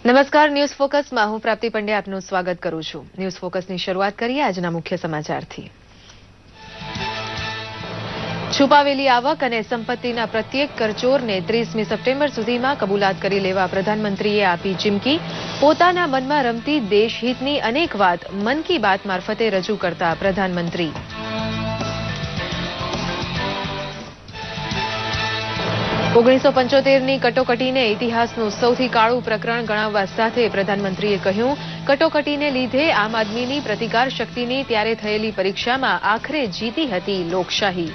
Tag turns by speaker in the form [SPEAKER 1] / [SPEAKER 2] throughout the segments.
[SPEAKER 1] નમસ્કાર, ન્યૂઝ ફોકસમાં હું પ્રાપ્તિ પંડ્યા આપનું સ્વાગત કરું છું. ન્યૂઝ ફોકસની શરૂઆત કરીએ આજના મુખ્ય સમાચારથી. છુપાવેલી આવક અને સંપત્તિના પ્રત્યેક કરચોરને 30મી સપ્ટેમ્બર સુધીમાં કબૂલાત કરી લેવા પ્રધાનમંત્રીએ આપી ચીમકી. પોતાના મનમાં રમતી દેશહિતની અનેક વાત મન કી બાત મારફતે રજૂ કરતા પ્રધાનમંત્રી. 1975ની કટોકટીને ઇતિહાસનું સૌથી કાળું પ્રકરણ ગણાવવા સાથે પ્રધાનમંત્રીએ કહ્યું, કટોકટીને લીધે આમ આદમીની પ્રતિકાર શક્તિની ત્યારે થયેલી પરીક્ષામાં આખરે જીતી હતી લોકશાહી.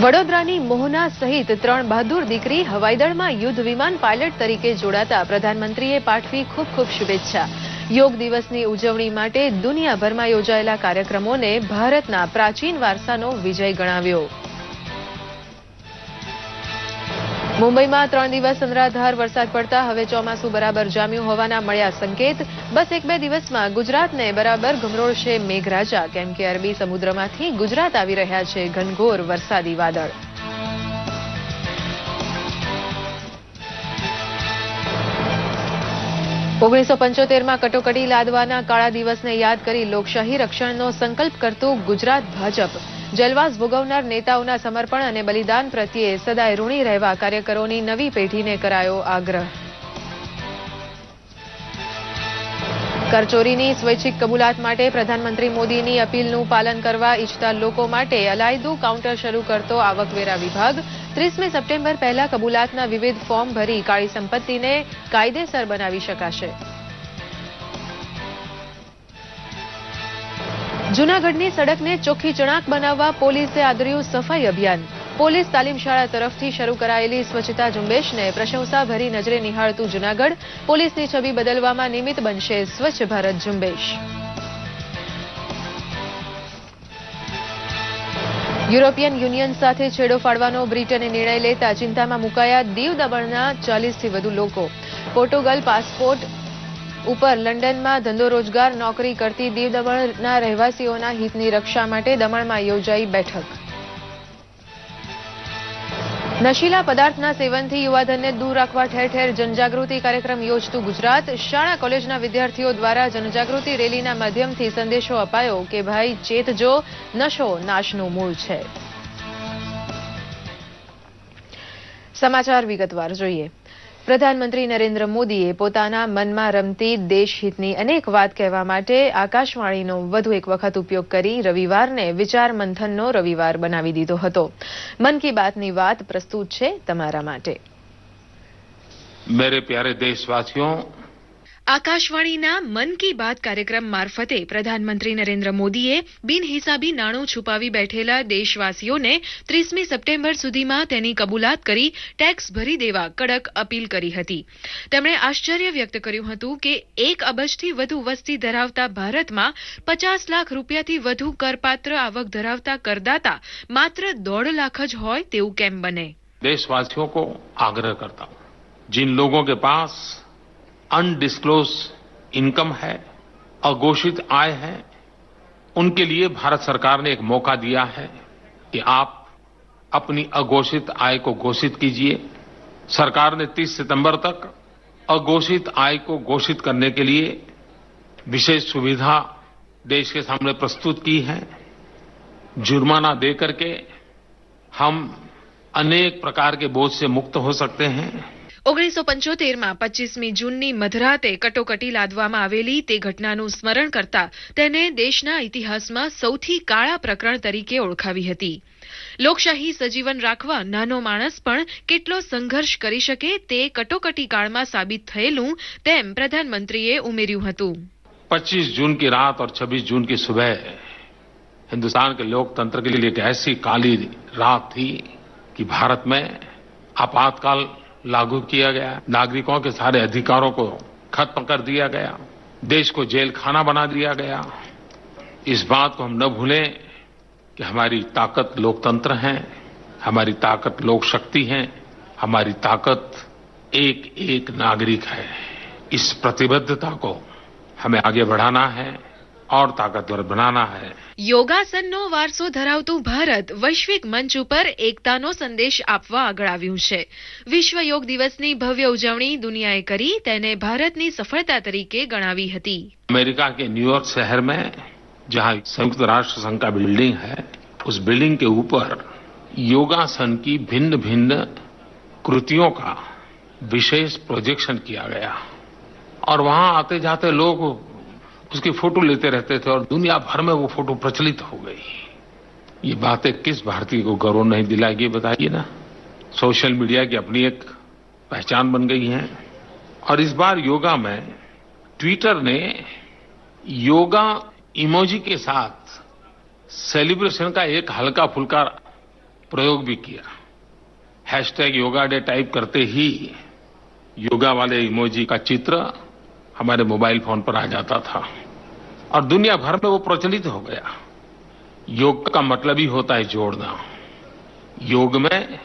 [SPEAKER 1] વડોદરાની મોહના સહિત 3 બહાદુર દીકરી હવાઈદળમાં યુદ્ધ વિમાન પાયલટ તરીકે જોડાતા પ્રધાનમંત્રીએ પાઠવી ખૂબ ખૂબ શુભેચ્છા. યોગ દિવસની ઉજવણી માટે દુનિયાભરમાં યોજાયેલા કાર્યક્રમોને ભારતના પ્રાચીન વારસાનો વિજય ગણાવ્યો. મુંબઈમાં 3 દિવસ અનરાધાર વરસાદ પડતા હવે ચોમાસું બરાબર જામ્યું હોવાના મળ્યા સંકેત. બસ 1-2 દિવસમાં ગુજરાતને બરાબર ગમરોળશે મેઘરાજા, કેમ કે અરબી સમુદ્રમાંથી ગુજરાત આવી રહ્યા છે ઘનઘોર વરસાદી વાદળ. ઓગણીસો 1975માં કટોકટી લાદવાના કાળા દિવસને યાદ કરી લોકશાહી રક્ષણનો સંકલ્પ કરતું ગુજરાત ભાજપ. જેલવાસ ભોગવનાર નેતાઓના સમર્પણ અને બલિદાન પ્રત્યે સદાય ઋણી રહેવા કાર્યકરોની નવી પેઢીને કરાયો આગ્રહ. કરચોરીની સ્વૈચ્છિક કબૂલાત માટે પ્રધાનમંત્રી મોદીની અપીલનું પાલન કરવા ઈચ્છતા લોકો માટે અલાયદું કાઉન્ટર શરૂ કરતો આવકવેરા વિભાગ. 30મી સપ્ટેમ્બર પહેલા કબૂલાતના વિવિધ ફોર્મ ભરી કાળી સંપત્તિને કાયદેસર બનાવી શકાશે. જૂનાગઢની સડકને ચોખ્ખી ચણાક બનાવવા પોલીસે આદર્યું સફાઈ અભિયાન. પોલીસ તાલીમ શાળા તરફથી શરૂ કરાયેલી સ્વચ્છતા ઝુંબેશને પ્રશંસાભરી નજરે નિહાળતું જૂનાગઢ. પોલીસની છબી બદલવામાં નિમિત્ત બનશે સ્વચ્છ ભારત ઝુંબેશ. યુરોપિયન યુનિયન સાથે છેડો ફાડવાનો બ્રિટને નિર્ણય લેતા ચિંતામાં મુકાયા દીવ દમણના 40થી વધુ લોકો. પોર્ટુગલ પાસપોર્ટ ઉપર લંડનમાં ધંધો રોજગાર નોકરી કરતી દીવ દમણના રહેવાસીઓના હિતની રક્ષા માટે દમણમાં યોજાઈ બેઠક. નશીલા પદાર્થના સેવનથી યુવાધનને દૂર રાખવા ઠેર ઠેર જનજાગૃતિ કાર્યક્રમ યોજતું ગુજરાત. શાળા કોલેજના વિદ્યાર્થીઓ દ્વારા જનજાગૃતિ રેલીના માધ્યમથી સંદેશો અપાયો કે ભાઈ ચેતજો, નશો નાશનું મૂળ છે. સમાચાર વિગતવાર જોઈએ. પ્રધાનમંત્રી નરેન્દ્ર મોદીએ પોતાના મનમાં રમતી દેશહિતની અનેક વાત કહેવા માટે આકાશવાણીનો વધુ એક વખત ઉપયોગ કરી રવિવારને વિચાર મંથનનો રવિવાર બનાવી દીધો હતો. મન કી બાતની વાત પ્રસ્તુત છે તમારા માટે.
[SPEAKER 2] मेरे प्यारे देशवासियों,
[SPEAKER 1] આકાશવાણીના મન કી બાત કાર્યક્રમ મારફતે પ્રધાનમંત્રી નરેન્દ્ર મોદીએ બિનહિસાબી નાણું છુપાવી બેઠેલા દેશવાસીઓને 30મી સપ્ટેમ્બર સુધીમાં તેની કબૂલાત કરી ટેક્સ ભરી દેવા કડક અપીલ કરી હતી. તેમણે આશ્ચર્ય વ્યક્ત કર્યું હતું કે 1 અબજથી વધુ વસ્તી ધરાવતા ભારતમાં 50 લાખ રૂપિયાથી વધુ કરપાત્ર આવક ધરાવતા કરદાતા માત્ર 1.5 લાખ જ હોય તેવું કેમ બને.
[SPEAKER 2] देशवासियों को आग्रह करता हूं, जिन लोगों के पास अनडिस्क्लोज इनकम है, अघोषित आय है, उनके लिए भारत सरकार ने एक मौका दिया है कि आप अपनी अघोषित आय को घोषित कीजिए. सरकार ने 30 सितंबर तक अघोषित आय को घोषित करने के लिए विशेष सुविधा देश के सामने प्रस्तुत की है. जुर्माना दे करके हम अनेक प्रकार के बोझ से मुक्त हो सकते हैं.
[SPEAKER 1] 1975માં 25મી જૂનની મધરાતે કટોકટી લાદવામાં આવેલી તે ઘટનાનું સ્મરણ કરતા તેને દેશના ઇતિહાસમાં સૌથી કાળા પ્રકરણ તરીકે ઓળખાવી હતી. લોકશાહી સજીવન રાખવા નાનો માણસ પણ કેટલો સંઘર્ષ કરી શકે તે કટોકટી કાળમાં સાબિત થયેલું તેમ પ્રધાનમંત્રીએ ઉમેર્યું હતું.
[SPEAKER 2] 25 जून की रात और 26 जून की सुबह हिंदुस्तान के लोकतंत्र के लिए एक ऐसी काली रात थी कि भारत में आपातकाल लागू किया गया, नागरिकों के सारे अधिकारों को खत्म कर दिया गया, देश को जेल खाना बना दिया गया. इस बात को हम न भूलें कि हमारी ताकत लोकतंत्र है, हमारी ताकत लोक शक्ति है, हमारी ताकत एक एक नागरिक है. इस प्रतिबद्धता को हमें आगे बढ़ाना है और ताकतवर बनाना है।
[SPEAKER 1] યોગાસનનો વારસો ધરાવતું ભારત વૈશ્વિક મંચ ઉપર એકતાનો સંદેશ આપવા આગળ આવ્યું છે. વિશ્વ યોગ દિવસની ભવ્ય ઉજવણી દુનિયાએ કરી તેને ભારતની સફળતા તરીકે ગણાવી હતી.
[SPEAKER 2] अमेरिका के न्यूयॉर्क शहर में जहां संयुक्त राष्ट्र संघ का बिल्डिंग है, उस बिल्डिंग के ऊपर योगासन की भिन्न भिन्न कृतियों का विशेष प्रोजेक्शन किया गया और वहां आते जाते लोग उसकी फोटो लेते रहते थे और दुनिया भर में वो फोटो प्रचलित हो गई. ये बातें किस भारतीय को गौरव नहीं दिलाएगी, बताइए ना. सोशल मीडिया की अपनी एक पहचान बन गई है. और इस बार योगा में ट्विटर ने योगा इमोजी के साथ सेलिब्रेशन का एक हल्का फुल्का प्रयोग भी किया. हैशटैग योगा डे टाइप करते ही योगा वाले इमोजी का चित्र हमारे मोबाइल फोन पर आ जाता था और दुनिया भर में वो प्रचलित हो गया. योग का मतलब ही होता है जोड़ना. योग में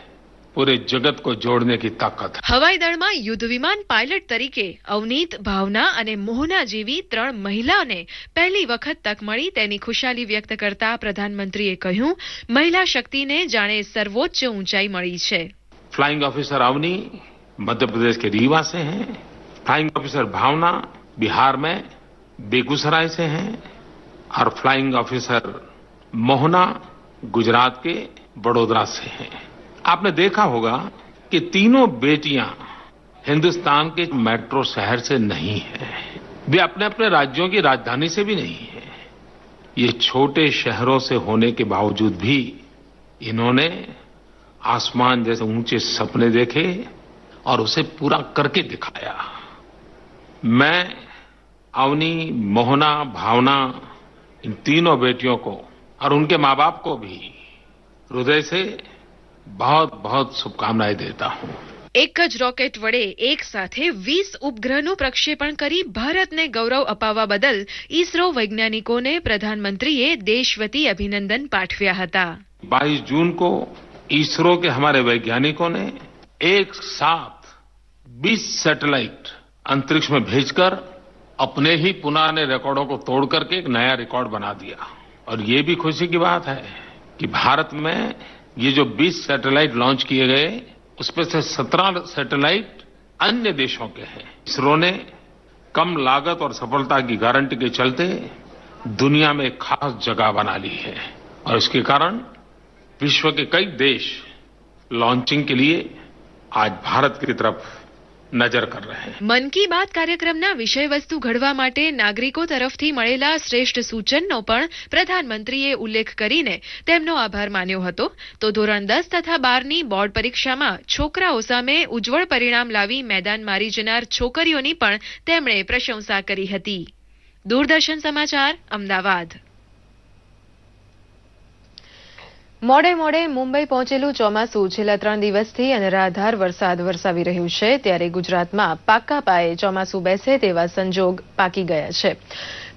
[SPEAKER 2] पूरे जगत को जोड़ने की ताकत है.
[SPEAKER 1] હવાઈ દળમાં યુદ્ધ વિમાન પાયલટ તરીકે અવનીત, ભાવના અને મોહના જેવી 3 મહિલાઓને પહેલી વખત તક મળી તેની ખુશાલી વ્યક્ત કરતા પ્રધાનમંત્રીએ કહ્યું, મહિલા શક્તિને જાણે સર્વોચ્ચ ઊંચાઈ મળી છે.
[SPEAKER 2] फ्लाइंग ऑफिसर अवनी मध्य प्रदेश के रीवा से हैं. फ्लाइंग ऑफिसर भावना बिहार में बेगूसराय से हैं और फ्लाइंग ऑफिसर मोहना गुजरात के बड़ोदरा से हैं. आपने देखा होगा कि तीनों बेटियां हिंदुस्तान के मेट्रो शहर से नहीं हैं. वे अपने अपने राज्यों की राजधानी से भी नहीं हैं. ये छोटे शहरों से होने के बावजूद भी इन्होंने आसमान जैसे ऊंचे सपने देखे और उसे पूरा करके दिखाया. मैं अवनी, मोहना, भावना, इन तीनों बेटियों को और उनके माँ बाप को भी हृदय से बहुत बहुत शुभकामनाएं देता हूं.
[SPEAKER 1] એક જ રોકેટ વડે એક સાથે 20 ઉપગ્રહનું પ્રક્ષેપણ કરી ભારતને ગૌરવ અપાવવા બદલ ઈસરો વૈજ્ઞાનિકોને પ્રધાનમંત્રીએ દેશવતી અભિનંદન પાઠવ્યા હતા.
[SPEAKER 2] 22 जून को इसरो के हमारे वैज्ञानिकों ने एक साथ 20 सैटेलाइट अंतरिक्ष में भेजकर अपने ही पुराने रिकॉर्डों को तोड़ करके एक नया रिकॉर्ड बना दिया. और ये भी खुशी की बात है कि भारत में ये जो 20 सैटेलाइट लॉन्च किए गए, उसमें से 17 सैटेलाइट अन्य देशों के हैं. इसरो ने कम लागत और सफलता की गारंटी के चलते दुनिया में एक खास जगह बना ली है और इसके कारण विश्व के कई देश लॉन्चिंग के लिए आज भारत की तरफ નજર કર રહે हैं.
[SPEAKER 1] મન કી બાત કાર્યક્રમના વિષયવસ્તુ ઘડવા માટે નાગરિકો તરફથી મળેલા શ્રેષ્ઠ સૂચનનો પણ પ્રધાનમંત્રીએ ઉલ્લેખ કરીને તેમનો આભાર માન્યો હતો. તો ધોરણ 10 તથા 12ની બોર્ડ પરીક્ષામાં છોકરાઓ સામે ઉજ્જવળ પરિણામ લાવી મેદાન મારી જનાર છોકરીઓની પણ તેમણે પ્રશંસા કરી હતી. દૂરદર્શન સમાચાર, અમદાવાદ. મોડે મોડે મુંબઈ પહોંચેલું ચોમાસું છેલ્લા 3 દિવસથી અનરાધાર વરસાદ વરસાવી રહ્યું છે, ત્યારે ગુજરાતમાં પાક્કા પાયે ચોમાસું બેસે તેવા સંજોગ પાકી ગયા છે.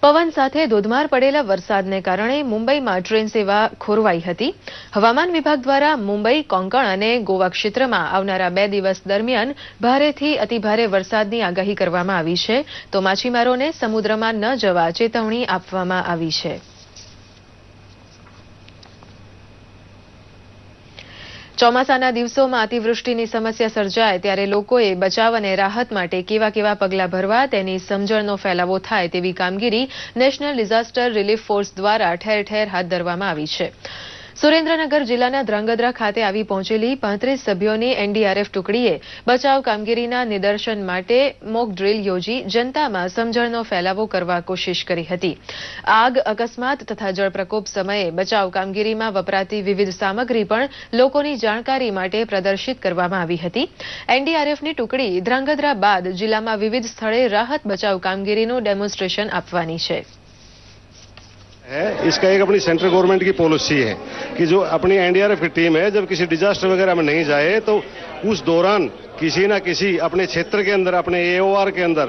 [SPEAKER 1] પવન સાથે ધોધમાર પડેલા વરસાદને કારણે મુંબઈમાં ટ્રેન સેવા ખોરવાઈ હતી. હવામાન વિભાગ દ્વારા મુંબઈ, કોંકણ અને ગોવા ક્ષેત્રમાં આવનારા 2 દિવસ દરમિયાન ભારેથી અતિભારે વરસાદની આગાહી કરવામાં આવી છે, તો માછીમારોને સમુદ્રમાં ન જવા ચેતવણી આપવામાં આવી છે. ચોમાસાના દિવસોમાં અતિવૃષ્ટિની સમસ્યા સર્જાય ત્યારે લોકોએ બચાવ અને રાહત માટે કેવા કેવા પગલાં ભરવા તેની સમજણનો ફેલાવો થાય તેવી કામગીરી નેશનલ ડિઝાસ્ટર રિલીફ ફોર્સ દ્વારા ઠેર ઠેર હાથ ધરવામાં આવી છે. સુરેન્દ્રનગર જિલ્લાના ધ્રાંગધ્રા ખાતે આવી પહોંચેલી 35 સભ્યોની એનડીઆરએફ ટુકડીએ બચાવ કામગીરીના નિદર્શન માટે મોક ડ્રીલ યોજી જનતામાં સમજણનો ફેલાવો કરવા કોશિશ કરી હતી. આગ, અકસ્માત તથા જળપ્રકોપ સમયે બચાવ કામગીરીમાં વપરાતી વિવિધ સામગ્રી પણ લોકોની જાણકારી માટે પ્રદર્શિત કરવામાં આવી હતી. એનડીઆરએફની ટુકડી ધ્રાંગધ્રા બાદ જિલ્લામાં વિવિધ સ્થળે રાહત બચાવ કામગીરીનું ડેમોન્સ્ટ્રેશન આપવાની છે.
[SPEAKER 3] इसका एक अपनी सेंट्रल गवर्नमेंट की पॉलिसी है कि जो अपनी एनडीआरएफ की टीम है जब किसी डिजास्टर वगैरह में नहीं जाए तो उस दौरान किसी ना किसी अपने क्षेत्र के अंदर, अपने एओआर के अंदर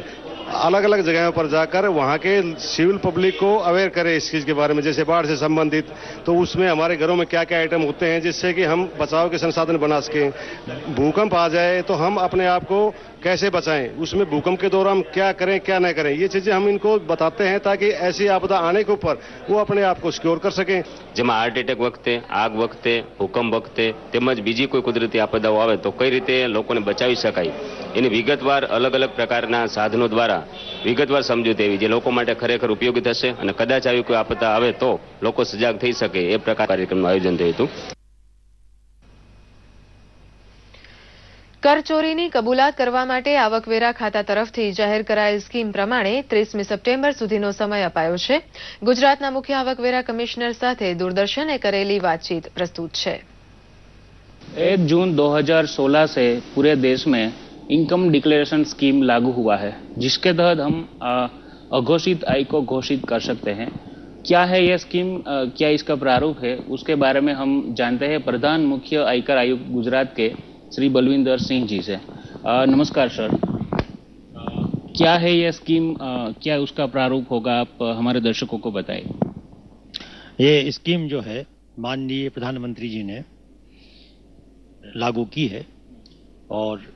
[SPEAKER 3] अलग अलग जगहों पर जाकर वहां के सिविल पब्लिक को अवेयर करें इस चीज के बारे में, जैसे बाढ़ से संबंधित, तो उसमें हमारे घरों में क्या क्या आइटम होते हैं जिससे कि हम बचाव के संसाधन बना सकें। भूकंप आ जाए तो हम अपने आप को कैसे बचाएं, उसमें भूकंप के दौरान क्या करें क्या न करें, ये चीजें हम इनको बताते हैं ताकि ऐसी आपदा आने के ऊपर वो अपने आप को सिक्योर कर सकें।
[SPEAKER 4] જેમાં હાર્ટ એટેક વખતે, આગ વખતે, ભૂકંપ વખતે તેમજ બીજી કોઈ કુદરતી આપદાઓ આવે તો કઈ રીતે લોકોને બચાવી શકાય એની વિગતવાર અલગ અલગ પ્રકારના સાધનો દ્વારા વિગતવાર સમજૂતી એવી જે લોકો માટે ખરેખર ઉપયોગી થશે અને કદાચ આવી કોઈ આપદા આવે તો લોકો સજાગ થઈ શકે એ પ્રકાર કાર્યક્રમનું આયોજન થયું હતું।
[SPEAKER 1] કરચોરીની કબૂલાત કરવા માટે આવકવેરા ખાતા તરફથી જાહેર કરાયેલ સ્કીમ પ્રમાણે 30મી સપ્ટેમ્બર સુધીનો સમય અપાયો છે। ગુજરાતના મુખ્ય આવકવેરા કમિશનર સાથે દૂરદર્શને કરેલી વાતચીત પ્રસ્તુત છે।
[SPEAKER 5] 1 जून 2016 से पूरे देश में इनकम डिक्लेरेशन स्कीम लागू हुआ है, जिसके तहत हम अघोषित आय को घोषित कर सकते हैं। क्या है यह स्कीम, क्या इसका प्रारूप है, उसके बारे में हम जानते हैं प्रधान मुख्य आयकर आयुक्त गुजरात के श्री बलविंदर सिंह जी से। नमस्कार सर, क्या है यह स्कीम, क्या उसका प्रारूप होगा, आप हमारे दर्शकों को बताएं।
[SPEAKER 6] ये स्कीम जो है माननीय प्रधानमंत्री जी ने लागू की है और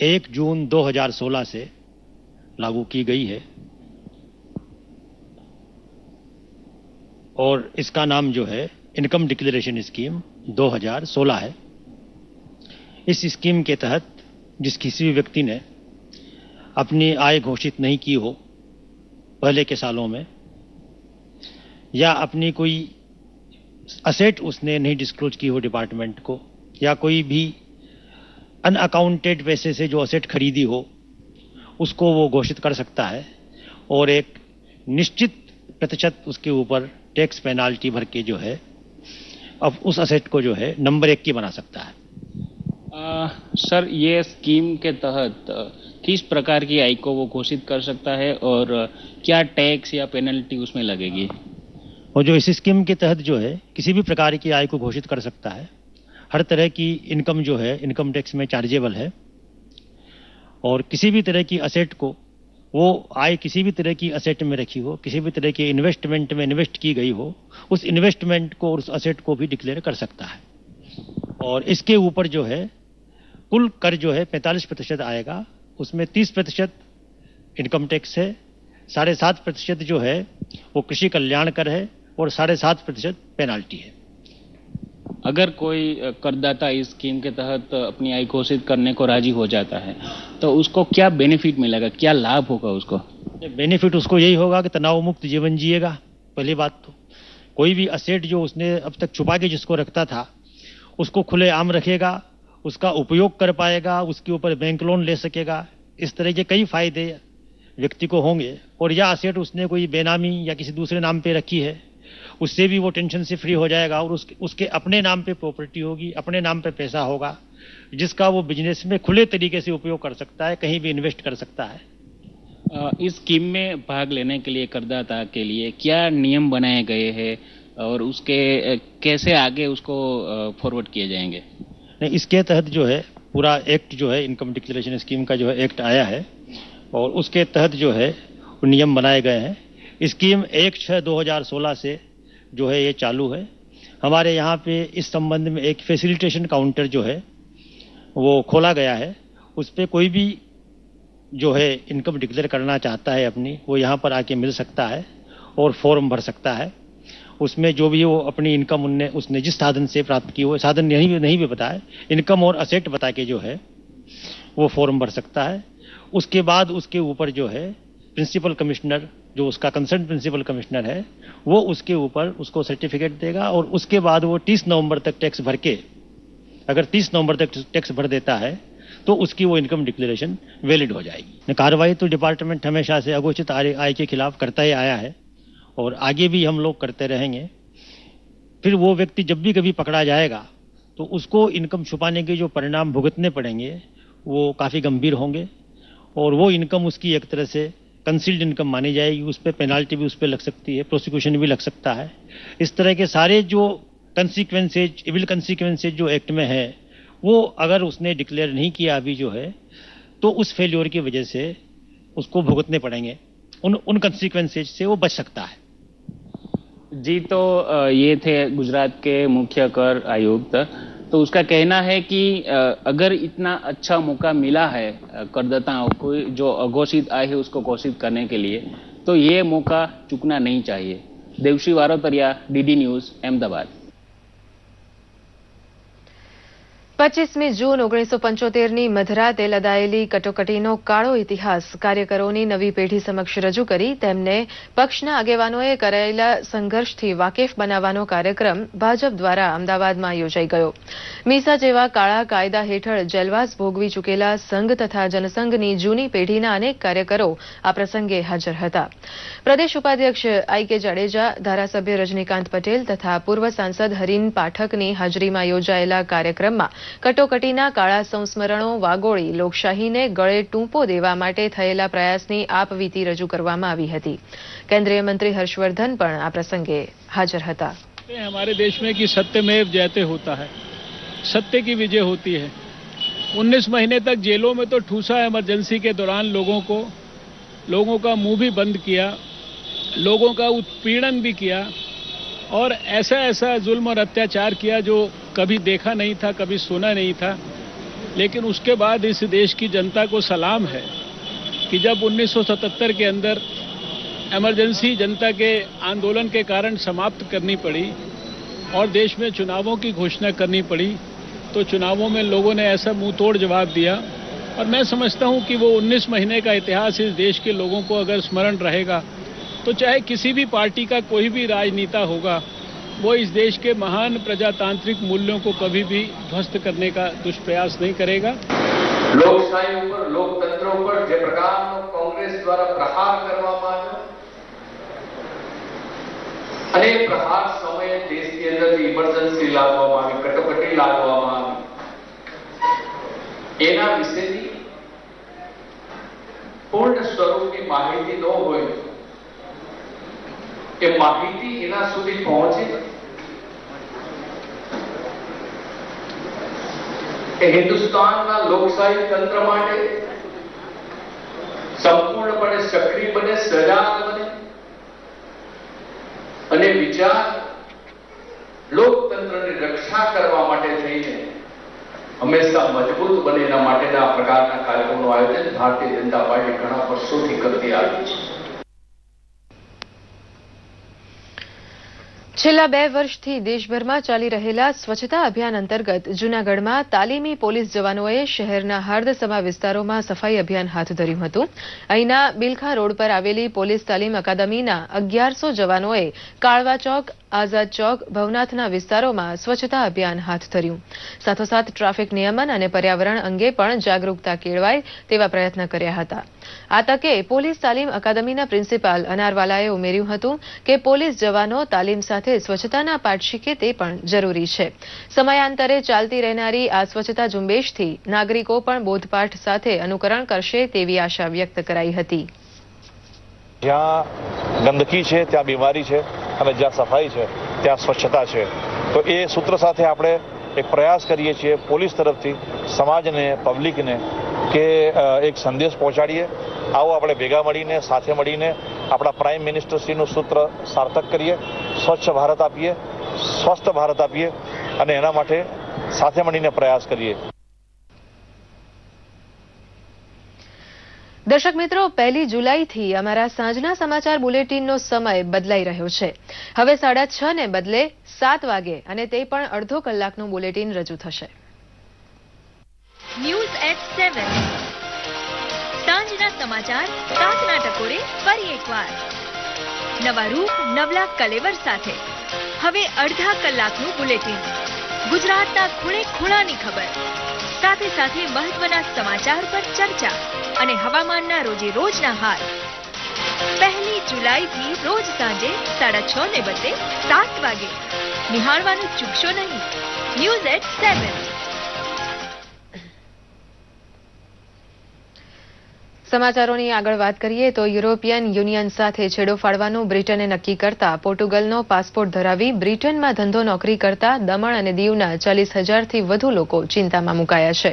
[SPEAKER 6] 1 जून 2016 से लागू की गई है और इसका नाम जो है इनकम डिक्लेरेशन स्कीम 2016 है। इस स्कीम के तहत जिस किसी भी व्यक्ति ने अपनी आय घोषित नहीं की हो पहले के सालों में, या अपनी कोई असेट उसने नहीं डिस्क्लोज की हो डिपार्टमेंट को, या कोई भी अनअकाउंटेड पैसे से जो असेट खरीदी हो उसको वो घोषित कर सकता है और एक निश्चित प्रतिशत उसके ऊपर टैक्स पेनाल्टी भर के जो है अब उस असेट को जो है नंबर 1 की बना सकता है।
[SPEAKER 5] सर, ये स्कीम के तहत किस प्रकार की आय को वो घोषित कर सकता है और क्या टैक्स या पेनल्टी उसमें लगेगी?
[SPEAKER 6] और जो इस स्कीम के तहत जो है किसी भी प्रकार की आय को घोषित कर सकता है। हर तरह की इनकम जो है इनकम टैक्स में चार्जेबल है और किसी भी तरह की असेट को, वो आय किसी भी तरह की असेट में रखी हो, किसी भी तरह के इन्वेस्टमेंट में इन्वेस्ट की गई हो, उस इन्वेस्टमेंट को और उस असेट को भी डिक्लेयर कर सकता है। और इसके ऊपर जो है कुल कर जो है 45% आएगा, उसमें 30% इनकम टैक्स है, 7.5% जो है वो कृषि कल्याण कर है और 7.5% पेनाल्टी है।
[SPEAKER 5] अगर कोई करदाता इस स्कीम के तहत अपनी आय घोषित करने को राजी हो जाता है तो उसको क्या बेनिफिट मिलेगा, क्या लाभ होगा उसको?
[SPEAKER 6] बेनिफिट उसको यही होगा कि तनाव मुक्त जीवन जिएगा। पहली बात तो कोई भी असेट जो उसने अब तक छुपा के जिसको रखता था उसको खुले आम रखेगा, उसका उपयोग कर पाएगा, उसके ऊपर बैंक लोन ले सकेगा। इस तरह के कई फायदे व्यक्ति को होंगे। और यह असेट उसने कोई बेनामी या किसी दूसरे नाम पे रखी है उससे भी वो टेंशन से फ्री हो जाएगा और उसके अपने नाम पे प्रॉपर्टी होगी, अपने नाम पे पैसा होगा जिसका वो बिजनेस में खुले तरीके से उपयोग कर सकता है, कहीं भी इन्वेस्ट कर सकता है।
[SPEAKER 5] इस स्कीम में भाग लेने के लिए करदाता के लिए क्या नियम बनाए गए हैं और उसके कैसे आगे उसको फॉरवर्ड किए जाएंगे?
[SPEAKER 6] नहीं, इसके तहत जो है पूरा एक्ट जो है इनकम डिक्लेरेशन स्कीम का जो है एक्ट आया है और उसके तहत जो है नियम बनाए गए हैं। स्कीम 1/6/2016 से जो है ये चालू है। हमारे यहाँ पे इस संबंध में एक फैसिलिटेशन काउंटर जो है वो खोला गया है। उस पर कोई भी जो है इनकम डिक्लेयर करना चाहता है अपनी, वो यहाँ पर आके मिल सकता है और फॉर्म भर सकता है। उसमें जो भी वो अपनी इनकम उसने जिस साधन से प्राप्त की, वो साधन नहीं भी बताए, इनकम और असेट बता के जो है वो फॉर्म भर सकता है। उसके बाद उसके ऊपर जो है प्रिंसिपल कमिश्नर, जो उसका कंसर्न प्रिंसिपल कमिश्नर है, वो उसके ऊपर उसको सर्टिफिकेट देगा और उसके बाद वो 30 नवंबर तक टैक्स भर के, अगर 30 नवंबर तक टैक्स भर देता है तो उसकी वो इनकम डिक्लेरेशन वैलिड हो जाएगी। कार्रवाई तो डिपार्टमेंट हमेशा से अघोषित आय के खिलाफ करता ही आया है और आगे भी हम लोग करते रहेंगे। फिर वो व्यक्ति जब भी कभी पकड़ा जाएगा तो उसको इनकम छुपाने के जो परिणाम भुगतने पड़ेंगे वो काफ़ी गंभीर होंगे और वो इनकम उसकी एक तरह से कंसील्ड इनकम मानी जाएगी। उस पर पेनाल्टी भी उस पर लग सकती है, प्रोसिक्यूशन भी लग सकता है। इस तरह के सारे जो कंसिक्वेंसेज, इविल कंसिक्वेंसेज जो एक्ट में है, वो अगर उसने डिक्लेयर नहीं किया अभी जो है, तो उस फेल्योर की वजह से उसको भुगतने पड़ेंगे, उन कंसिक्वेंसेज से वो बच सकता है।
[SPEAKER 5] जी, तो ये थे गुजरात के मुख्य कर आयुक्त। तो उसका कहना है कि अगर इतना अच्छा मौका मिला है करदाताओं को जो अघोषित आय है उसको घोषित करने के लिए, तो ये मौका चूकना नहीं चाहिए। Devshi वारोतरिया, DD news, Ahmedabad.
[SPEAKER 1] 25મી જૂન 1975ની મધરાતે લદાયેલી કટોકટીનો કાળો ઇતિહાસ કાર્યકરોની નવી પેઢી સમક્ષ રજૂ કરી તેમને પક્ષના આગેવાનોએ કરાયેલા સંઘર્ષથી વાકેફ બનાવવાનો કાર્યક્રમ ભાજપ દ્વારા અમદાવાદમાં યોજાઈ ગયો। મીસા જેવા કાળા કાયદા હેઠળ જેલવાસ ભોગવી ચૂકેલા સંઘ તથા જનસંઘની જૂની પેઢીના અનેક કાર્યકરો આ પ્રસંગે હાજર હતા। પ્રદેશ ઉપાધ્યક્ષ આઈ કે જાડેજા, ધારાસભ્ય રજનીકાંત પટેલ તથા પૂર્વ સાંસદ હરીન પાઠકની હાજરીમાં યોજાયેલા કાર્યક્રમમાં કટોકટીના કાળા સંસ્મરણો વાગોળી લોકશાહીને ગળે ટૂંપો દેવા માટે થયેલા પ્રયાસની આપવીતી રજૂ કરવામાં આવી હતી। કેન્દ્રીય મંત્રી હર્ષવર્ધન પણ આ પ્રસંગે હાજર હતા।
[SPEAKER 7] हमारे देश में कि सत्यमेव जयते होता है, सत्य की विजय होती है। 19 महीने तक जेलों में तो ठूसा इमरजेंसी के दौरान लोगों का मुंह भी बंद किया, लोगों का उत्पीड़न भी किया और ऐसा जुल्म और अत्याचार किया जो कभी देखा नहीं था, कभी सुना नहीं था। लेकिन उसके बाद इस देश की जनता को सलाम है कि जब 1977 के अंदर इमरजेंसी जनता के आंदोलन के कारण समाप्त करनी पड़ी और देश में चुनावों की घोषणा करनी पड़ी, तो चुनावों में लोगों ने ऐसा मुंह तोड़ जवाब दिया। और मैं समझता हूं कि वो 19 महीने का इतिहास इस देश के लोगों को अगर स्मरण रहेगा तो चाहे किसी भी पार्टी का कोई भी राजनेता होगा, वो इस देश के महान प्रजातांत्रिक मूल्यों को कभी भी ध्वस्त करने का दुष्प्रयास नहीं करेगा।
[SPEAKER 8] લોકશાહી ઉપર, લોકતંત્ર ઉપર જે પ્રકારનો કોંગ્રેસ દ્વારા પ્રહાર કરવામાં આવ્યો અને એ પ્રહાર સમયે દેશની અંદર ઇમરજન્સી લાવવામાં આવી, કટોકટી લાવવામાં આવી, એના વિશેની પૂર્ણ સ્વરૂપની માહિતી ન હોય, એ માહિતી એના સુધી પહોંચે એ હિન્દુસ્તાનના લોકશાહી તંત્ર માટે સંપૂર્ણપણે સક્રિય બને, સજાગ બને અને વિચાર લોકતંત્રની રક્ષા કરવા માટે થઈને હંમેશા મજબૂત બને એના માટેના આ પ્રકારના કાર્યક્રમનું આયોજન ભારતીય જનતા પાર્ટી ઘણા વર્ષોથી કરતી આવી છે।
[SPEAKER 1] છેલ્લા 2 વર્ષથી દેશભરમાં ચાલી રહેલા સ્વચ્છતા અભિયાન અંતર્ગત જૂનાગઢમાં તાલીમી પોલીસ જવાનોએ શહેરના હાર્દસભા વિસ્તારોમાં સફાઈ અભિયાન હાથ ધર્યું હતું। અહીંના બિલખા રોડ પર આવેલી પોલીસ તાલીમ અકાદમીના 1100 જવાનોએ કાળવા ચોક, આઝાદ ચોક, ભવનાથના વિસ્તારોમાં સ્વચ્છતા અભિયાન હાથ ધર્યું। સાથોસાથ ટ્રાફિક નિયમન અને પર્યાવરણ અંગે પણ જાગૃતતા કેળવાય તેવા પ્રયત્ન કર્યા હતા। આ તકે પોલીસ તાલીમ અકાદમીના પ્રિન્સિપાલ અનારવાલાએ ઉમેર્યું હતું કે પોલીસ જવાનો તાલીમ સાથે સ્વચ્છતાના પાઠ શીખે તે પણ જરૂરી છે। સમયાંતરે ચાલતી રહેનારી આ સ્વચ્છતા ઝુંબેશથી નાગરિકો પણ બોધપાઠ સાથે अनुकरण કરશે તેવી આશા વ્યક્ત કરાઈ હતી।
[SPEAKER 9] જ્યાં ગંદકી છે ત્યાં બીમારી છે અને જ્યાં સફાઈ છે ત્યાં સ્વચ્છતા છે। તો એ સૂત્ર સાથે આપણે એક પ્રયાસ કરીએ છીએ પોલીસ તરફથી સમાજને, પબ્લિકને કે એક સંદેશ પહોંચાડીએ। આવો આપણે ભેગા મળીને, સાથે મળીને આપણા પ્રાઇમ મિનિસ્ટરશ્રીનું સૂત્ર સાર્થક કરીએ, સ્વચ્છ ભારત આપીએ, સ્વસ્થ ભારત આપીએ અને એના માટે સાથે મળીને પ્રયાસ કરીએ।
[SPEAKER 1] દર્શક મિત્રો, 1 જુલાઈથી અમારા સાંજના સમાચાર બુલેટિનનો સમય બદલાઈ રહ્યો છે। હવે 6:30 ને બદલે 7 વાગે અને તે પણ અડધો કલાકનું બુલેટિન રજૂ થશે।
[SPEAKER 10] ન્યૂઝ એટ 7 સાંજના સમાચાર 7ના ટકોરે ફરી એકવાર નવા રૂપ, નવલા કલેવર સાથે હવે અડધા કલાકનું બુલેટિન। ગુજરાતના ખૂણે ખૂણાની ખબર સાથે સાથે મહત્વના સમાચાર પર ચર્ચા અને હવામાનના રોજે રોજના હાલ 1 જુલાઈથી રોજ સાંજે 6:30 ને બદલે 7 વાગે નિહાળવાનું ચૂકશો નહીં। News at 7।
[SPEAKER 1] સમાચારોની આગળ વાત કરીએ તો યુરોપિયન યુનિયન સાથે છેડો ફાડવાનું બ્રિટને નક્કી કરતા પોર્ટુગલનો પાસપોર્ટ ધરાવી બ્રિટનમાં ધંધો નોકરી કરતા દમણ અને દીવના 40,000થી વધુ લોકો ચિંતામાં મુકાયા છે.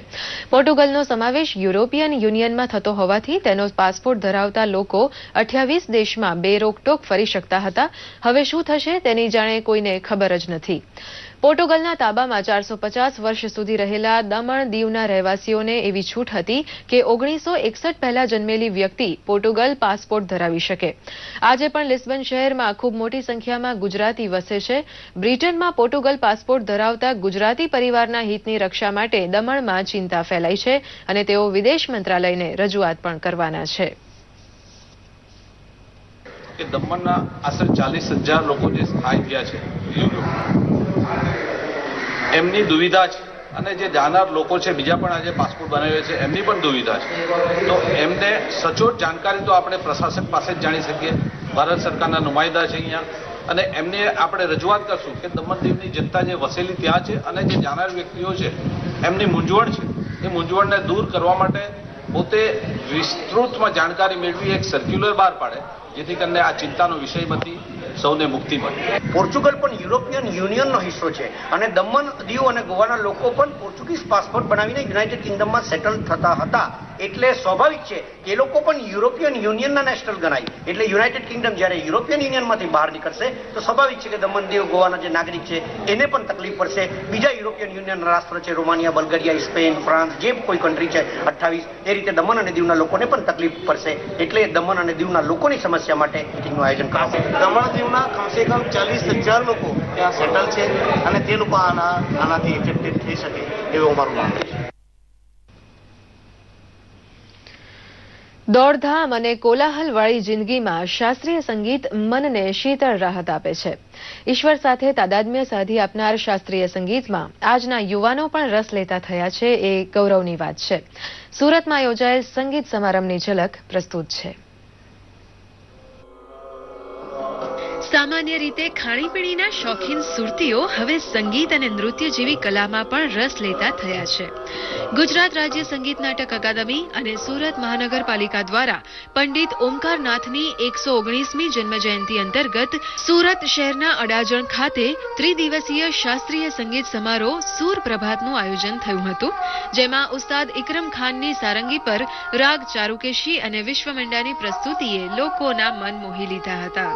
[SPEAKER 1] પોર્ટુગલનો સમાવેશ યુરોપિયન યુનિયનમાં થતો હોવાથી તેનો પાસપોર્ટ ધરાવતા લોકો 28 દેશમાં બેરોકટોક ફરી શકતા હતા. હવે શું થશે તેની જાણે કોઈને ખબર જ નથી. પોર્ટુગલના તાબામાં 450 વર્ષ સુધી રહેલા દમણ દીવના રહેવાસીઓને એવી છૂટ હતી કે 1961 પહેલા જન્મેલી વ્યક્તિ પોર્ટુગલ પાસપોર્ટ ધરાવી શકે. આજે પણ લિસ્બન શહેરમાં ખૂબ મોટી સંખ્યામાં ગુજરાતી વસે છે. બ્રિટનમાં પોર્ટુગલ પાસપોર્ટ ધરાવતા ગુજરાતી પરિવારના હિતની રક્ષા માટે દમણમાં ચિંતા ફેલાઈ છે અને તેઓ વિદેશ મંત્રાલયને રજૂઆત પણ કરવાના છે.
[SPEAKER 9] દમણના આશરે 40,000 લોકો જે સ્થાયી થયા છે એમની દુવિધા છે અને જે જાનાર લોકો છે બીજા પણ આજે પાસપોર્ટ બનાવ્યા છે એમની પણ દુવિધા છે. તો એમને સચોટ જાણકારી તો આપણે પ્રશાસન પાસે જ જાણી શકીએ. ભારત સરકારના નુમાઇંદા છે અહીંયા અને એમને આપણે રજૂઆત કરશું કે દમણ દીવની જનતા જે વસેલી ત્યાં છે અને જે જાનાર વ્યક્તિઓ છે એમની મૂંઝવણ છે એ મૂંઝવણને દૂર કરવા માટે પોતે વિસ્તૃતમાં જાણકારી મેળવી એક સર્ક્યુલર બહાર પાડે જેથી કરીને આ ચિંતાનો વિષય બની સૌને મુક્તિ મળે.
[SPEAKER 11] પોર્ચુગલ પણ યુરોપિયન યુનિયનનો હિસ્સો છે અને દમણ દીવ અને ગોવાના લોકો પણ પોર્ચુગીઝ પાસપોર્ટ બનાવીને યુનાઇટેડ કિંગડમમાં સેટલ થતા હતા. એટલે સ્વાભાવિક છે કે એ લોકો પણ યુરોપિયન યુનિયનના નેશનલ ગણાય. એટલે યુનાઇટેડ કિંગડમ જ્યારે યુરોપિયન યુનિયનમાંથી બહાર નીકળશે તો સ્વાભાવિક છે કે દમણ દીવ ગોવાના જે નાગરિક છે એને પણ તકલીફ પડશે. બીજા યુરોપિયન યુનિયનના રાષ્ટ્ર છે રોમાનિયા, બલ્ગેરિયા, સ્પેન, ફ્રાન્સ, જે કોઈ કન્ટ્રી છે 28 એ રીતે દમણ અને દીવના લોકોને પણ તકલીફ પડશે. એટલે દમણ અને દીવના લોકોની સમસ્યા માટે મિટિંગનું આયોજન કરાશે.
[SPEAKER 12] દમણ દીવના કમસે કમ 40,000 લોકો ત્યાં સેટલ છે અને તે લોકો આનાથી ઇફેક્ટેડ થઈ શકે એવું અમારું માનવું છે.
[SPEAKER 1] દોડધામ અને કોલાહલવાળી જિંદગીમાં શાસ્ત્રીય સંગીત મનને શીતળ રાહત આપે છે. ઈશ્વર સાથે તાદાત્મ્ય સાધી આપનાર શાસ્ત્રીય સંગીતમાં આજના યુવાનો પણ રસ લેતા થયા છે એ ગૌરવની વાત છે. સુરતમાં યોજાયેલ સંગીત સમારંભની ઝલક પ્રસ્તુત છે. સામાન્ય રીતે ખાણીપીણીના શોખીન સુરતીઓ હવે સંગીત અને નૃત્ય જેવી કલામાં પણ રસ લેતા થયા છે. ગુજરાત રાજ્ય સંગીત નાટક અકાદમી અને સુરત મહાનગરપાલિકા દ્વારા પંડિત ઓમકારનાથની 119મી જન્મજયંતિ અંતર્ગત સુરત શહેરના અડાજણ ખાતે ત્રિદિવસીય શાસ્ત્રીય સંગીત સમારોહ સુર પ્રભાતનું આયોજન થયું હતું, જેમાં ઉસ્તાદ ઇકરમ ખાનની સારંગી પર રાગ ચારુકેશી અને વિશ્વમંડાની પ્રસ્તુતિએ લોકોના મન મોહી લીધા હતા.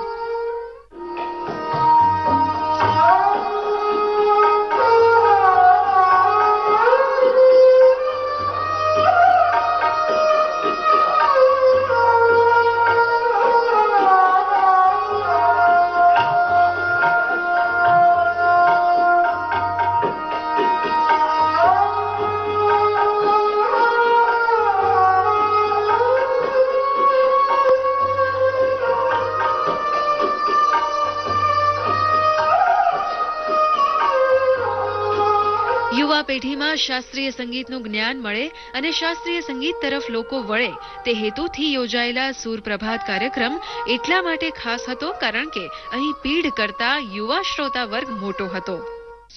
[SPEAKER 1] યુવા પેઢીમાં શાસ્ત્રીય સંગીતનું જ્ઞાન મળે અને શાસ્ત્રીય સંગીત તરફ લોકો વળે તે હેતુથી યોજાયેલા સુર પ્રભાત કાર્યક્રમ એટલા માટે ખાસ હતો કારણ કે અહીં પીઢ કરતા યુવા શ્રોતા વર્ગ મોટો હતો.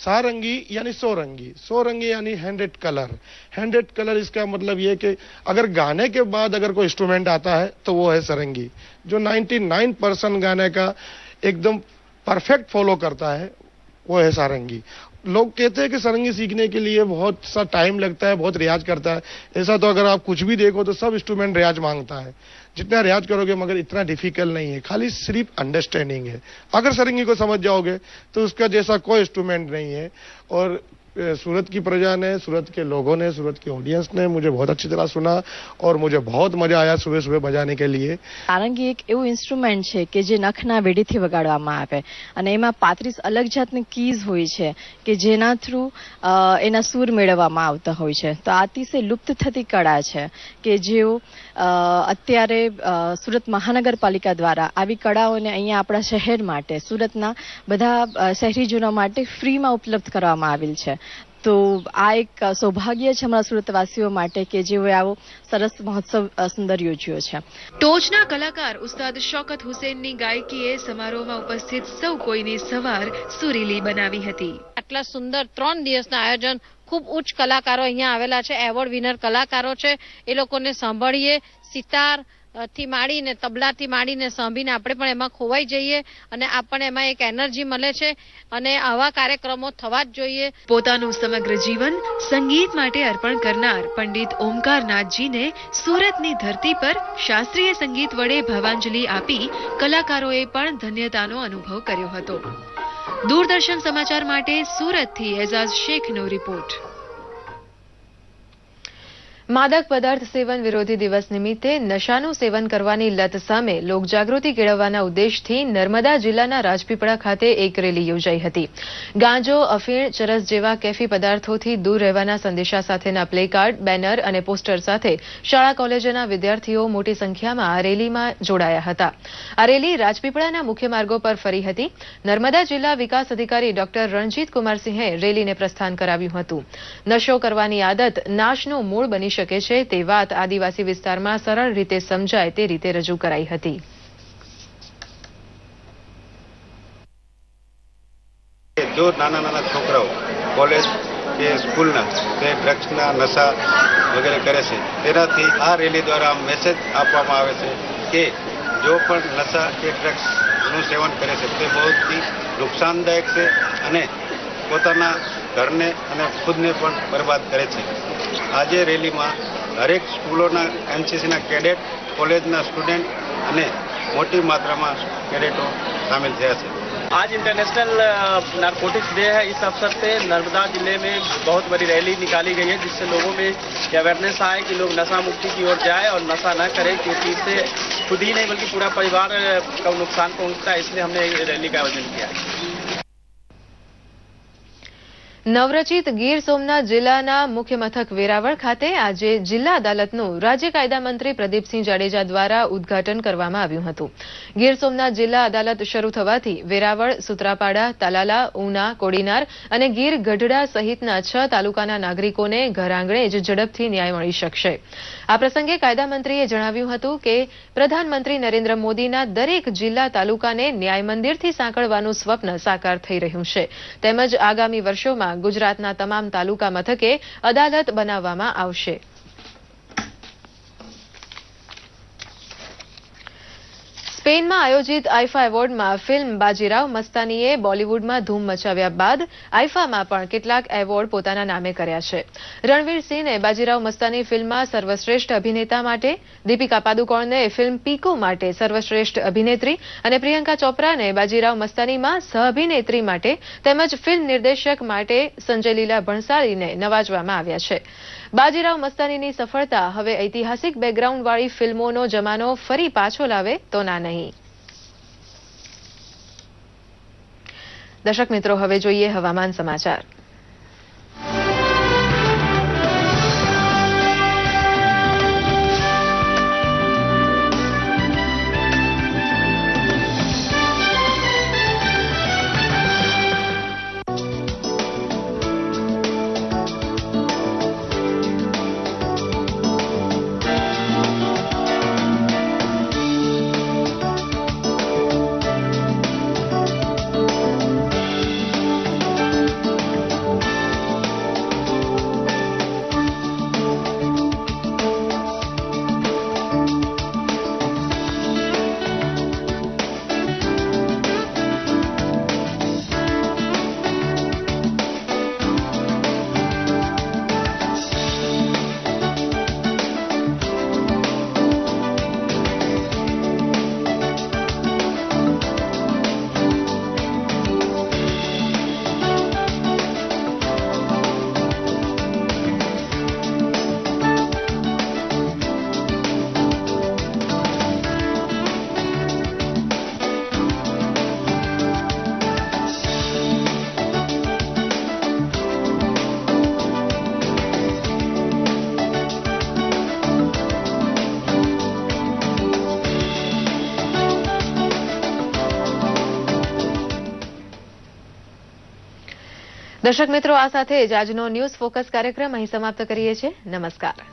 [SPEAKER 13] सारंगी यानी सोरंगी, सोरंगी यानी 100 कलर. 100 कलर इसका मतलब ये कि अगर गाने के बाद अगर कोई इंस्ट्रूमेंट आता है तो वो है सारंगी, जो 99% गाने का एकदम परफेक्ट फॉलो करता है वो है सारंगी. लोग कहते हैं कि सारंगी सीखने के लिए बहुत सा टाइम लगता है, बहुत रियाज करता है. ऐसा तो अगर आप कुछ भी देखो तो सब इंस्ट्रूमेंट रियाज मांगता है. जितना रियाज करोगे मगर इतना डिफिकल्ट नहीं है, खाली सिर्फ अंडरस्टैंडिंग है. अगर सारंगी को समझ जाओगे तो उसका जैसा कोई इंस्ट्रूमेंट नहीं है. और सूरत की प्रजा ने, सूरत के लोगों ने, सूरत के ऑडियंस ने मुझे बहुत अच्छी तरह सुना और मुझे बहुत मजा आया सुबह सुबह बजाने के लिए.
[SPEAKER 14] સારંગી એક એવું ઇન્સ્ટ્રુમેન્ટ છે કે જે નખના વેડીથી વગાડવામાં આવે અને એમાં 35 અલગ જાતની કીઝ હોય છે કે જેના થ્રુ એના સૂર મેળવવામાં આવતા હોય છે. તો આ અતિશય લુપ્ત થતી કળા છે કે જેઓ અત્યારે સુરત મહાનગરપાલિકા દ્વારા આવી કળાઓને અહીંયા આપણા શહેર માટે, સુરતના બધા શહેરીજનો માટે ફ્રીમાં ઉપલબ્ધ કરવામાં આવેલ છે. તો આ એક સૌભાગ્ય છે અમારા સુરતવાસીઓ માટે કે જેઓએ આવો સરસ મહોત્સવ સુંદર યોજ્યો છે.
[SPEAKER 1] ટોચના કલાકાર ઉસ્તાદ શૌકત હુસેનની ગાયકીએ સમારોહમાં ઉપસ્થિત સૌ કોઈની સવાર સુરીલી બનાવી હતી.
[SPEAKER 15] આટલા સુંદર 3 દિવસના આયોજન, ખૂબ ઉચ્ચ કલાકારો અહીંયા આવેલા છે, એવોર્ડ વિનર કલાકારો છે, એ લોકોને સાંભળીએ, સિતાર થી માંડીને તબલાથી માંડીને સાંભળીને આપણે પણ એમાં ખોવાઈ જઈએ અને આપણને એમાં એક એનર્જી મળે છે અને આવા કાર્યક્રમો થવા જ જોઈએ.
[SPEAKER 1] પોતાનું સમગ્ર જીવન સંગીત માટે અર્પણ કરનાર પંડિત ઓમકારનાથજીને સુરતની ધરતી પર શાસ્ત્રીય સંગીત વડે ભાવાંજલિ આપી કલાકારોએ પણ ધન્યતાનો અનુભવ કર્યો હતો. દૂરદર્શન સમાચાર માટે સુરતથી એઝાઝ શેખનો રિપોર્ટ. માદક પદાર્થ સેવન વિરોધી દિવસ નિમિત્તે નશાનું સેવન કરવાની લત સામે લોકજાગૃતિ કેળવવાના ઉદ્દેશથી નર્મદા જિલ્લાના રાજપીપળા ખાતે એક રેલી યોજાઈ હતી. ગાંજો, અફીણ, ચરસ જેવા કેફી પદાર્થોથી દૂર રહેવાના સંદેશા સાથેના પ્લેકાર્ડ, બેનર અને પોસ્ટર સાથે શાળા કોલેજોના વિદ્યાર્થીઓ મોટી સંખ્યામાં આ રેલીમાં જોડાયા હતા. આ રેલી રાજપીપળાના મુખ્ય માર્ગો પર ફરી હતી. નર્મદા જિલ્લા વિકાસ અધિકારી ડોક્ટર રણજીત કુમારસિંહે રેલીને પ્રસ્થાન કરાવ્યું હતું. નશો કરવાની આદત નાશનું મૂળ બની શકે છે તે વાત આદિવાસી વિસ્તારમાં સરળ રીતે સમજાય તે રીતે રજૂ કરાઈ હતી.
[SPEAKER 16] જો નાના છોકરાઓ કોલેજ કે સ્કૂલના તે ડ્રગ્સના નશા વગેરે કરે છે તેનાથી આ રેલી દ્વારા મેસેજ આપવામાં આવે છે કે જો પણ નશા કે ડ્રગ્સનું સેવન કરે છે તે બહુ જ નુકસાનદાયક છે અને પોતાના ઘરને અને ખુદને પણ બરબાદ કરે છે. આજે રેલીમાં દરેક સ્કૂલોના એનસીસીના કેડેટ, કોલેજના સ્ટુડન્ટ અને मोटी मात्रा में कैडेटों शामिल थे।
[SPEAKER 17] आज इंटरनेशनल नारकोटिक्स डे है। इस अवसर पे नर्मदा जिले में बहुत बड़ी रैली निकाली गई है जिससे लोगों में अवेयरनेस आए कि लोग नशा मुक्ति की ओर जाए और नशा न करें, क्योंकि इससे खुद ही नहीं बल्कि पूरा परिवार का नुकसान पहुंचता है। इसलिए हमने रैली का आयोजन किया है।
[SPEAKER 1] નવરચિત ગીર સોમનાથ જિલ્લાના મુખ્ય મથક વેરાવળ ખાતે આજે જિલ્લા અદાલતનું રાજ્ય કાયદા મંત્રી પ્રદીપસિંહ જાડેજા દ્વારા ઉદ્ઘાટન કરવામાં આવ્યું હતું। ગીર સોમનાથ જિલ્લા અદાલત શરૂ થવાથી વેરાવળ, સુત્રાપાડા, તાલાલા, ઉના, કોડીનાર અને ગીર ગઢડા સહિતના 6 તાલુકાના નાગરિકોને ઘરઆંગણે જ ઝડપથી ન્યાય મળી શકશે। આ પ્રસંગે કાયદા મંત્રીએ જણાવ્યું હતું કે પ્રધાનમંત્રી નરેન્દ્ર મોદીના દરેક જિલ્લા તાલુકાને ન્યાય મંદિરથી સાંકળવાનું સ્વપ્ન સાકાર થઈ રહ્યું છે, તેમજ આગામી વર્ષોમાં ગુજરાતના તમામ તાલુકા મથકે અદાલત બનાવવામાં આવશે। સ્પેનમાં આયોજિત આઈફા એવોર્ડમાં ફિલ્મ બાજીરાવ મસ્તાનીએ બોલિવૂડમાં ધૂમ મચાવ્યા બાદ આઈફામાં પણ કેટલાક એવોર્ડ પોતાના નામે કર્યા છે। રણવીર સિંહને બાજીરાવ મસ્તાની ફિલ્મમાં સર્વશ્રેષ્ઠ અભિનેતા માટે, દીપિકા પાદુકોણને ફિલ્મ પીકુ માટે સર્વશ્રેષ્ઠ અભિનેત્રી અને પ્રિયંકા ચોપરાને બાજીરાવ મસ્તાનીમાં સહઅભિનેત્રી માટે તેમજ ફિલ્મ નિર્દેશક માટે સંજય લીલા ભણસાળીને નવાજવામાં આવ્યા છે। બાજીરાવ મસ્તાનીની સફળતા હવે ઐતિહાસિક બેકગ્રાઉન્ડ વાળી ફિલ્મોનો જમાનો ફરી પાછો લાવે તો ના નહીં। દર્શક મિત્રો, હવે જોઈએ હવામાન સમાચાર। દર્શક મિત્રો, આ સાથે જ આજનો ન્યૂઝ ફોકસ કાર્યક્રમ અહીં સમાપ્ત કરીએ છીએ। નમસ્કાર।